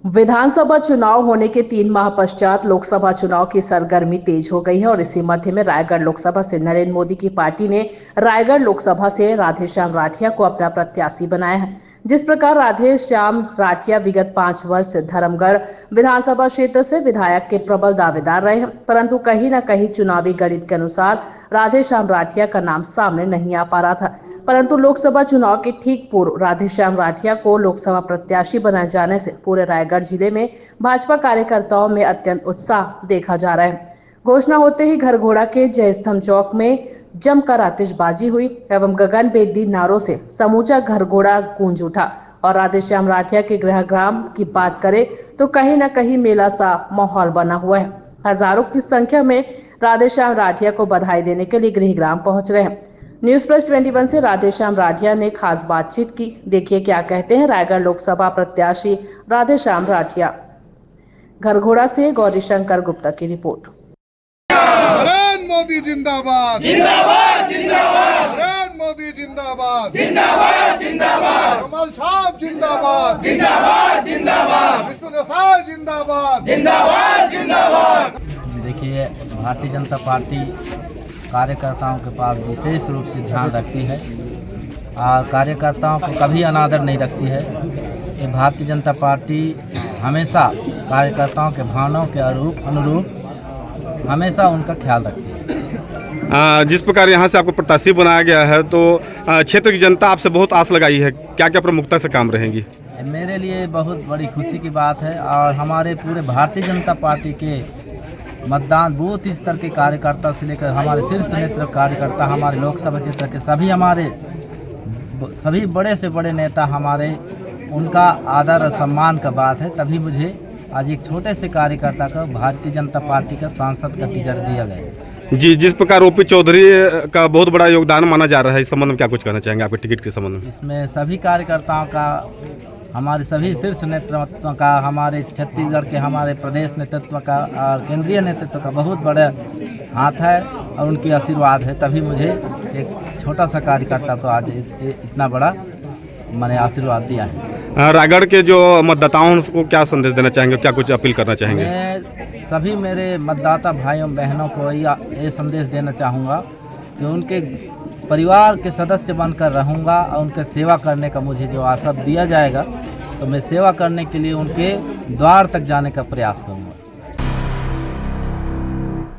विधानसभा चुनाव होने के 3 माह पश्चात लोकसभा चुनाव की सरगर्मी तेज हो गई है और इसी मध्य में रायगढ़ लोकसभा से नरेंद्र मोदी की पार्टी ने रायगढ़ लोकसभा से राधेश्याम राठिया को अपना प्रत्याशी बनाया है। जिस प्रकार राधेश्याम राठिया विगत 5 वर्ष से धर्मगढ़ विधानसभा क्षेत्र से विधायक के प्रबल दावेदार रहे हैं, परंतु कहीं न कहीं चुनावी गणित के अनुसार राधेश्याम राठिया का नाम सामने नहीं आ पा रहा था। परंतु लोकसभा चुनाव के ठीक पूर्व राधेश्याम राठिया को लोकसभा प्रत्याशी बनाए जाने से पूरे रायगढ़ जिले में भाजपा कार्यकर्ताओं में अत्यंत उत्साह देखा जा रहा है। घोषणा होते ही घर घोड़ा के जय स्तंभ चौक में जमकर आतिशबाजी हुई एवं गगन भेदी नारों से समूचा घर घोड़ा गूंज उठा। और राधेश्याम राठिया के गृहग्राम की बात करें तो कहीं न कहीं मेला सा माहौल बना हुआ है। हजारों की संख्या में राधेश्याम राठिया को बधाई देने के लिए गृहग्राम पहुंच रहे हैं। न्यूज प्लस 21 से राधेश्याम राठिया ने खास बातचीत की। देखिए क्या कहते हैं रायगढ़ लोकसभा प्रत्याशी राधेश्याम राठिया। घरघोड़ा से गौरीशंकर गुप्ता की रिपोर्ट। नरेंद्र मोदी जिंदाबाद जिंदाबाद जिंदाबाद, नरेंद्र मोदी जिंदाबाद जिंदाबाद जिंदाबाद, कमल छाप जिंदाबाद जिंदाबाद जिंदाबाद, विष्णु देसाई जिंदाबाद जिंदाबाद जिंदाबाद। देखिए, भारतीय जनता पार्टी कार्यकर्ताओं के पास विशेष रूप से ध्यान रखती है और कार्यकर्ताओं को कभी अनादर नहीं रखती है। ये भारतीय जनता पार्टी हमेशा कार्यकर्ताओं के भावनाओं के अनुरूप हमेशा उनका ख्याल रखती है। जिस प्रकार यहाँ से आपको प्रत्याशी बनाया गया है तो क्षेत्र की जनता आपसे बहुत आस लगाई है, क्या क्या प्रमुखता से काम रहेंगी? मेरे लिए बहुत बड़ी खुशी की बात है और हमारे पूरे भारतीय जनता पार्टी के मतदान बूथ स्तर के कार्यकर्ता से लेकर हमारे शीर्ष नेतृत्व कार्यकर्ता, हमारे लोकसभा क्षेत्र के सभी बड़े से बड़े नेता हमारे, उनका आदर और सम्मान का बात है। तभी मुझे आज एक छोटे से कार्यकर्ता का भारतीय जनता पार्टी का सांसद का टिकट दिया गया। जी, जिस प्रकार ओपी चौधरी का बहुत बड़ा योगदान माना जा रहा है, इस संबंध में क्या कुछ कहना चाहेंगे आपके टिकट के संबंध में? इसमें सभी कार्यकर्ताओं का, हमारे सभी शीर्ष नेतृत्व का, हमारे छत्तीसगढ़ के हमारे प्रदेश नेतृत्व का और केंद्रीय नेतृत्व का बहुत बड़ा हाथ है और उनकी आशीर्वाद है। तभी मुझे एक छोटा सा कार्यकर्ता को आज इतना बड़ा मैंने आशीर्वाद दिया है। रायगढ़ के जो मतदाताओं हैं उसको क्या संदेश देना चाहेंगे, क्या कुछ अपील करना चाहेंगे? मैं सभी मेरे मतदाता भाइयों बहनों को ये संदेश देना चाहूँगा कि उनके परिवार के सदस्य बनकर रहूँगा और उनके सेवा करने का मुझे जो आशा दिया जाएगा तो मैं सेवा करने के लिए उनके द्वार तक जाने का प्रयास करूँगा।